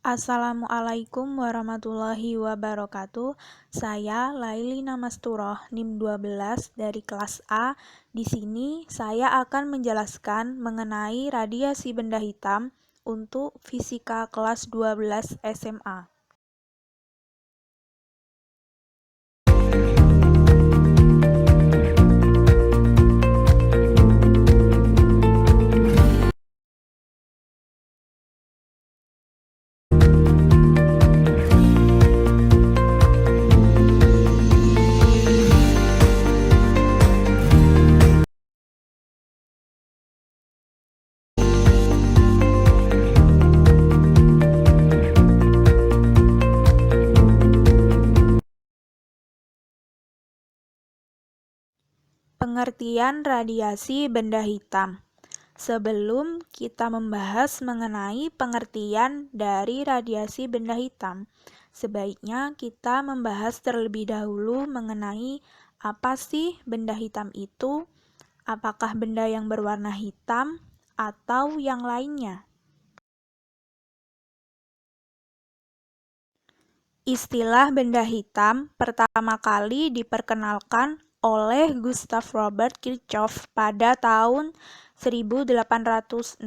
Assalamualaikum warahmatullahi wabarakatuh. Saya Laili Namasturoh NIM 12 dari kelas A. Di sini saya akan menjelaskan mengenai radiasi benda hitam untuk fisika kelas 12 SMA. Pengertian radiasi benda hitam. Sebelum kita membahas mengenai pengertian dari radiasi benda hitam, sebaiknya kita membahas terlebih dahulu mengenai apa sih benda hitam itu, apakah benda yang berwarna hitam atau yang lainnya. Istilah benda hitam pertama kali diperkenalkan oleh Gustav Robert Kirchhoff pada tahun 1862.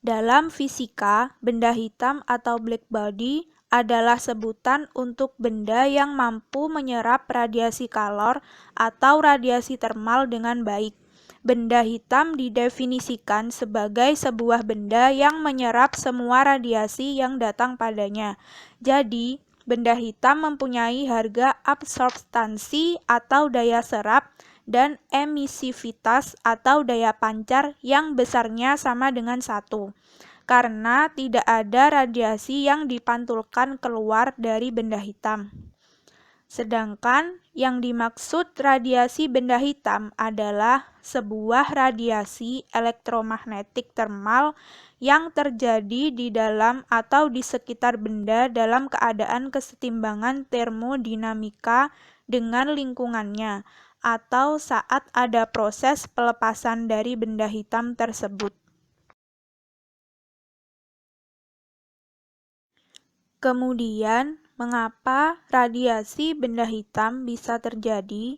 Dalam fisika, benda hitam atau black body adalah sebutan untuk benda yang mampu menyerap radiasi kalor atau radiasi termal dengan baik. Benda hitam didefinisikan sebagai sebuah benda yang menyerap semua radiasi yang datang padanya. Jadi, benda hitam mempunyai harga absorptansi atau daya serap dan emisivitas atau daya pancar yang besarnya sama dengan 1, karena tidak ada radiasi yang dipantulkan keluar dari benda hitam. Sedangkan yang dimaksud radiasi benda hitam adalah sebuah radiasi elektromagnetik termal yang terjadi di dalam atau di sekitar benda dalam keadaan kesetimbangan termodinamika dengan lingkungannya, atau saat ada proses pelepasan dari benda hitam tersebut. Kemudian, mengapa radiasi benda hitam bisa terjadi?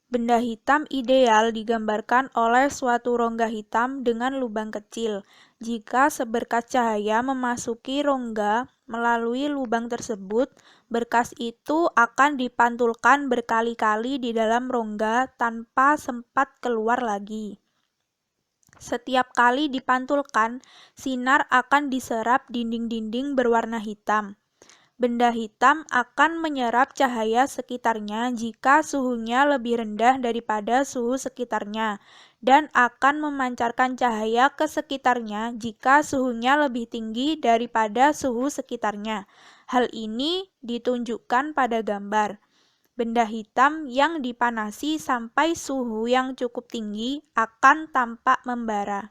Benda hitam ideal digambarkan oleh suatu rongga hitam dengan lubang kecil. Jika seberkas cahaya memasuki rongga melalui lubang tersebut, berkas itu akan dipantulkan berkali-kali di dalam rongga tanpa sempat keluar lagi. Setiap kali dipantulkan, sinar akan diserap dinding-dinding berwarna hitam. Benda hitam akan menyerap cahaya sekitarnya jika suhunya lebih rendah daripada suhu sekitarnya, dan akan memancarkan cahaya ke sekitarnya jika suhunya lebih tinggi daripada suhu sekitarnya. Hal ini ditunjukkan pada gambar. Benda hitam yang dipanasi sampai suhu yang cukup tinggi akan tampak membara.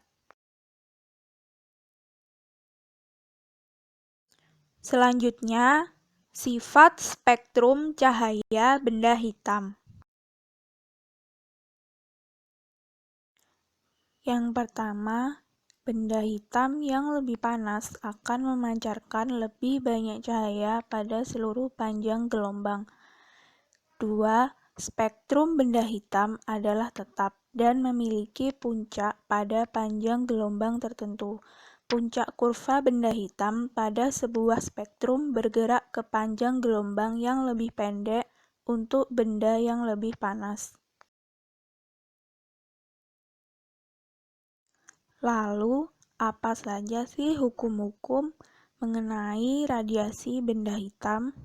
Selanjutnya, sifat spektrum cahaya benda hitam. Yang pertama, benda hitam yang lebih panas akan memancarkan lebih banyak cahaya pada seluruh panjang gelombang. 2. Spektrum benda hitam adalah tetap dan memiliki puncak pada panjang gelombang tertentu. Puncak kurva benda hitam pada sebuah spektrum bergerak ke panjang gelombang yang lebih pendek untuk benda yang lebih panas. Lalu, apa saja sih hukum-hukum mengenai radiasi benda hitam?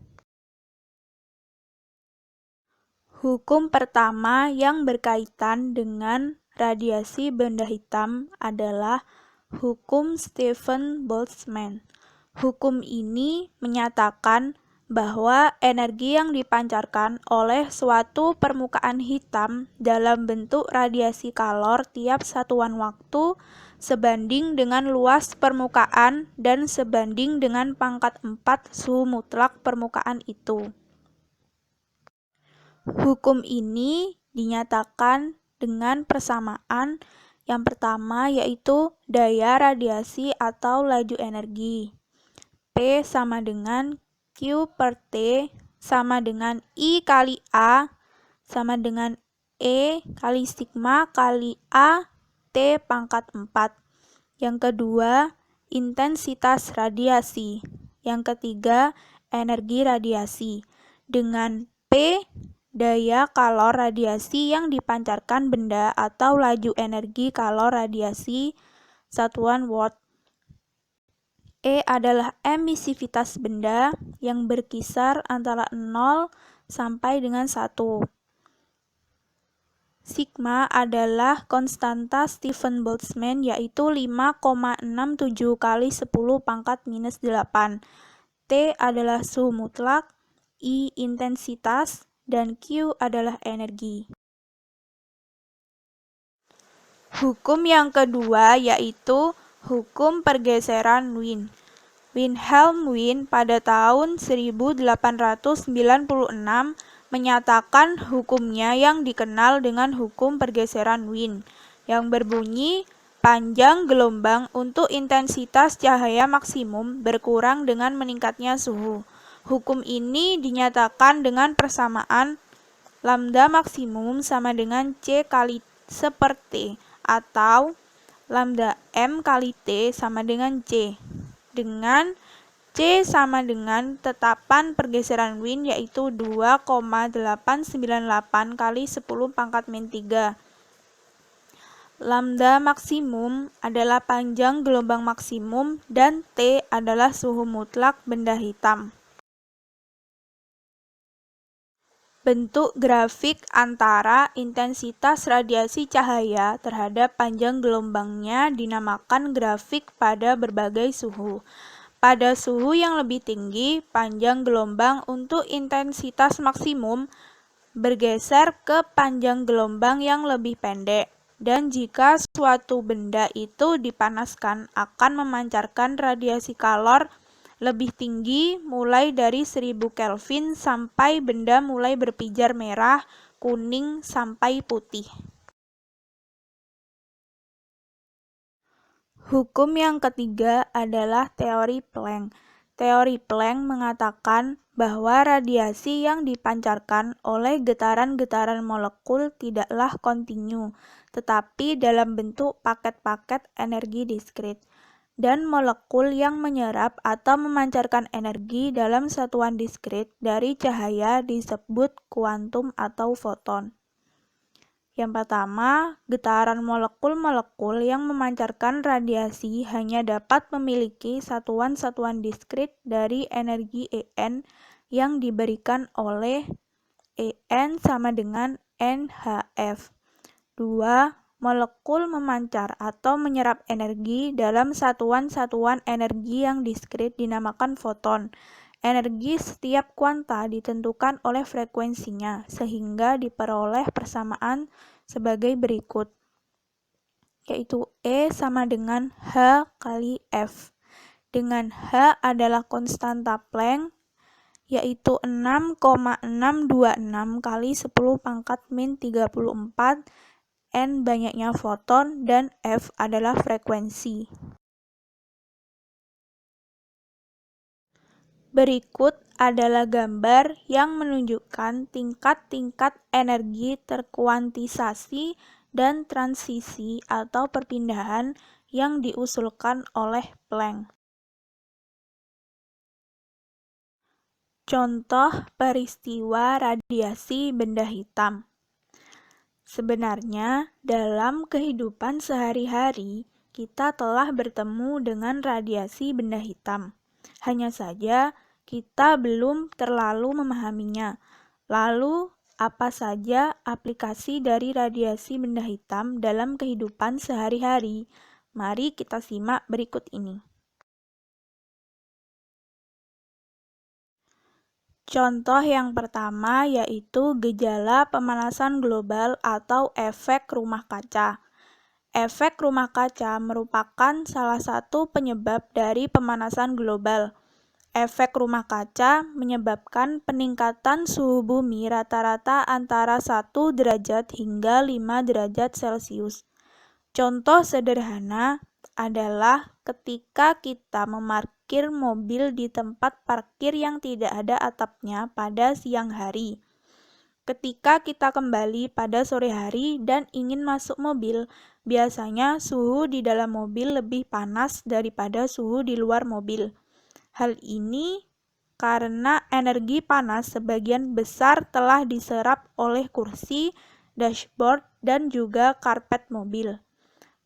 Hukum pertama yang berkaitan dengan radiasi benda hitam adalah hukum Stephen Boltzmann. Hukum ini menyatakan bahwa energi yang dipancarkan oleh suatu permukaan hitam dalam bentuk radiasi kalor tiap satuan waktu sebanding dengan luas permukaan dan sebanding dengan pangkat 4 suhu mutlak permukaan itu. Hukum ini dinyatakan dengan persamaan Yang pertama yaitu daya radiasi atau laju energi. P sama dengan Q per T sama dengan I kali A sama dengan E kali sigma kali A T pangkat 4. Yang kedua, intensitas radiasi. Yang ketiga, energi radiasi. Dengan P, daya kalor radiasi yang dipancarkan benda atau laju energi kalor radiasi satuan watt. E adalah emisivitas benda yang berkisar antara 0 sampai dengan 1. Sigma adalah konstanta Stefan Boltzmann yaitu 5,67 kali 10 pangkat minus 8. T adalah suhu mutlak, I intensitas, dan Q adalah energi. Hukum yang kedua yaitu hukum pergeseran Wien. Wilhelm Wien pada tahun 1896 menyatakan hukumnya yang dikenal dengan hukum pergeseran Wien, yang berbunyi panjang gelombang untuk intensitas cahaya maksimum berkurang dengan meningkatnya suhu. Hukum ini dinyatakan dengan persamaan lambda maksimum sama dengan C kali seperti atau lambda M kali T sama dengan C, dengan C sama dengan tetapan pergeseran Wien yaitu 2,898 kali 10 pangkat min 3. Lambda maksimum adalah panjang gelombang maksimum dan T adalah suhu mutlak benda hitam. Bentuk grafik antara intensitas radiasi cahaya terhadap panjang gelombangnya dinamakan grafik pada berbagai suhu. Pada suhu yang lebih tinggi, panjang gelombang untuk intensitas maksimum bergeser ke panjang gelombang yang lebih pendek. Dan jika suatu benda itu dipanaskan, akan memancarkan radiasi kalor lebih tinggi mulai dari 1000 Kelvin sampai benda mulai berpijar merah, kuning, sampai putih. Hukum yang ketiga adalah teori Planck. Teori Planck mengatakan bahwa radiasi yang dipancarkan oleh getaran-getaran molekul tidaklah kontinu, tetapi dalam bentuk paket-paket energi diskrit. Dan molekul yang menyerap atau memancarkan energi dalam satuan diskrit dari cahaya disebut kuantum atau foton. Yang pertama, getaran molekul-molekul yang memancarkan radiasi hanya dapat memiliki satuan-satuan diskrit dari energi En yang diberikan oleh En sama dengan NhF. 2. Molekul memancar atau menyerap energi dalam satuan-satuan energi yang diskrit dinamakan foton. Energi setiap kuanta ditentukan oleh frekuensinya, sehingga diperoleh persamaan sebagai berikut, yaitu E sama dengan H kali F, dengan H adalah konstanta Planck, yaitu 6,626 kali 10 pangkat min 34, N banyaknya foton, dan F adalah frekuensi. Berikut adalah gambar yang menunjukkan tingkat-tingkat energi terkuantisasi dan transisi atau perpindahan yang diusulkan oleh Planck. Contoh peristiwa radiasi benda hitam. Sebenarnya, dalam kehidupan sehari-hari, kita telah bertemu dengan radiasi benda hitam. Hanya saja, kita belum terlalu memahaminya. Lalu, apa saja aplikasi dari radiasi benda hitam dalam kehidupan sehari-hari? Mari kita simak berikut ini. Contoh yang pertama yaitu gejala pemanasan global atau efek rumah kaca. Efek rumah kaca merupakan salah satu penyebab dari pemanasan global. Efek rumah kaca menyebabkan peningkatan suhu bumi rata-rata antara 1 derajat hingga 5 derajat Celcius. Contoh sederhana adalah ketika kita memarkir mobil di tempat parkir yang tidak ada atapnya pada siang hari. Ketika kita kembali pada sore hari dan ingin masuk mobil, biasanya suhu di dalam mobil lebih panas daripada suhu di luar mobil. Hal ini karena energi panas sebagian besar telah diserap oleh kursi, dashboard, dan juga karpet mobil.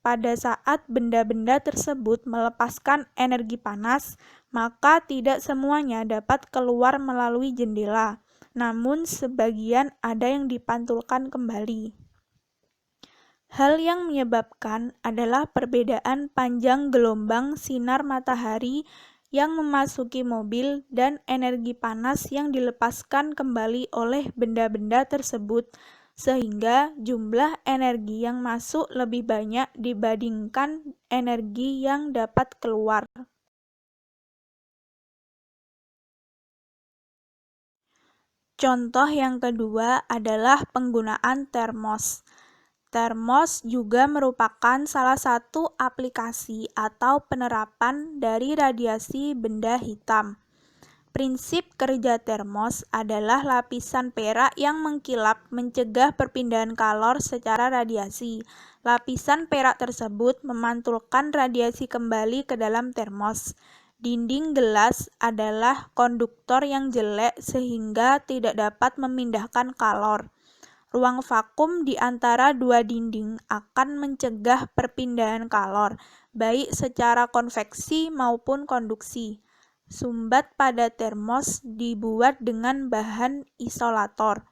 Pada saat benda-benda tersebut melepaskan energi panas, maka tidak semuanya dapat keluar melalui jendela, namun sebagian ada yang dipantulkan kembali. Hal yang menyebabkan adalah perbedaan panjang gelombang sinar matahari yang memasuki mobil dan energi panas yang dilepaskan kembali oleh benda-benda tersebut, sehingga jumlah energi yang masuk lebih banyak dibandingkan energi yang dapat keluar. Contoh yang kedua adalah penggunaan termos. Termos juga merupakan salah satu aplikasi atau penerapan dari radiasi benda hitam. Prinsip kerja termos adalah lapisan perak yang mengkilap mencegah perpindahan kalor secara radiasi. Lapisan perak tersebut memantulkan radiasi kembali ke dalam termos. Dinding gelas adalah konduktor yang jelek sehingga tidak dapat memindahkan kalor. Ruang vakum di antara dua dinding akan mencegah perpindahan kalor, baik secara konveksi maupun konduksi. Sumbat pada termos dibuat dengan bahan isolator.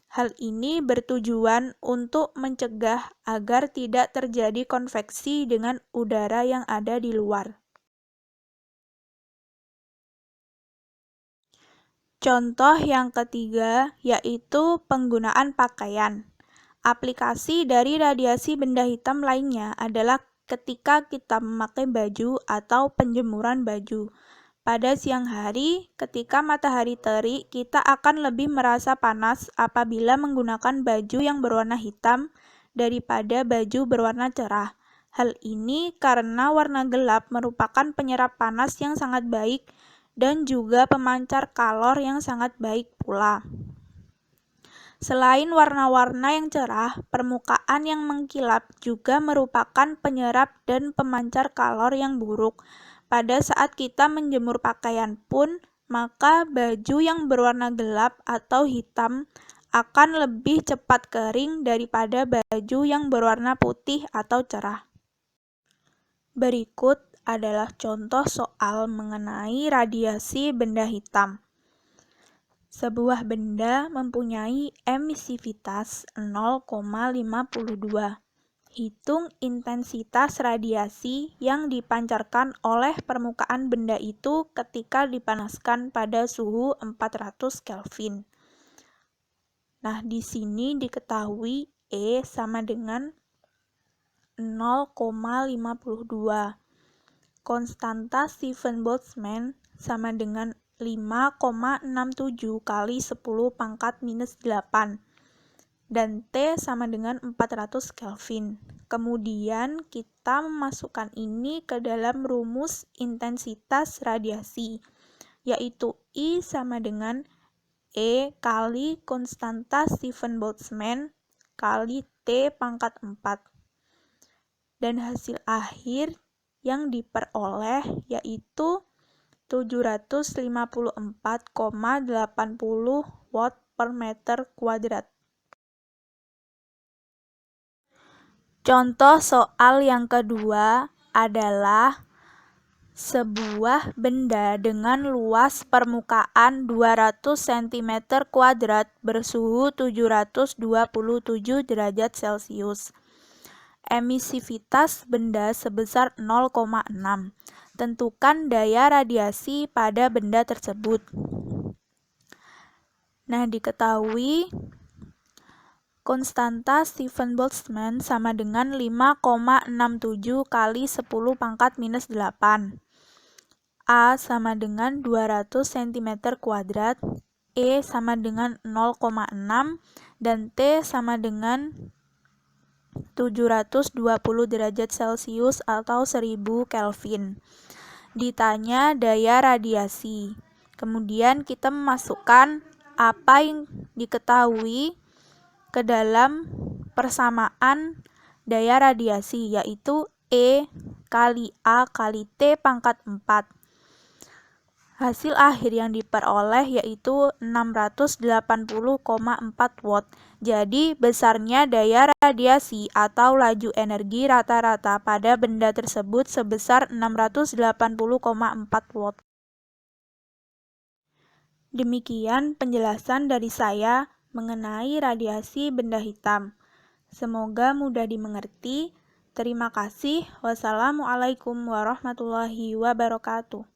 Hal ini bertujuan untuk mencegah agar tidak terjadi konveksi dengan udara yang ada di luar. Contoh yang ketiga yaitu penggunaan pakaian. Aplikasi dari radiasi benda hitam lainnya adalah ketika kita memakai baju atau penjemuran baju. Pada siang hari, ketika matahari terik, kita akan lebih merasa panas apabila menggunakan baju yang berwarna hitam daripada baju berwarna cerah. Hal ini karena warna gelap merupakan penyerap panas yang sangat baik dan juga pemancar kalor yang sangat baik pula. Selain warna-warna yang cerah, permukaan yang mengkilap juga merupakan penyerap dan pemancar kalor yang buruk. Pada saat kita menjemur pakaian pun, maka baju yang berwarna gelap atau hitam akan lebih cepat kering daripada baju yang berwarna putih atau cerah. Berikut adalah contoh soal mengenai radiasi benda hitam. Sebuah benda mempunyai emisivitas 0,52. Hitung intensitas radiasi yang dipancarkan oleh permukaan benda itu ketika dipanaskan pada suhu 400 Kelvin. Nah, di sini diketahui E sama dengan 0,52. Konstanta Stephen-Boltzmann sama dengan 5,67 kali 10 pangkat minus 8. Dan T sama dengan 400 Kelvin. Kemudian kita memasukkan ini ke dalam rumus intensitas radiasi, yaitu I sama dengan E kali konstanta Stephen-Boltzmann kali T pangkat 4. Dan hasil akhir yang diperoleh yaitu 754,80 watt per meter kuadrat. Contoh soal yang kedua adalah sebuah benda dengan luas permukaan 200 cm kuadrat bersuhu 727 derajat Celcius. Emisivitas benda sebesar 0,6. Tentukan daya radiasi pada benda tersebut. Nah, diketahui konstanta Stephen-Boltzmann sama dengan 5,67 kali 10 pangkat minus 8. A sama dengan 200 cm kuadrat, E sama dengan 0,6, dan T sama dengan 720 derajat Celcius atau 1000 Kelvin. Ditanya daya radiasi. Kemudian kita memasukkan apa yang diketahui ke dalam persamaan daya radiasi, yaitu E kali A kali T pangkat 4. Hasil akhir yang diperoleh yaitu 680,4 watt. Jadi, besarnya daya radiasi atau laju energi rata-rata pada benda tersebut sebesar 680,4 watt. Demikian penjelasan dari saya mengenai radiasi benda hitam. Semoga mudah dimengerti. Terima kasih. Wassalamualaikum warahmatullahi wabarakatuh.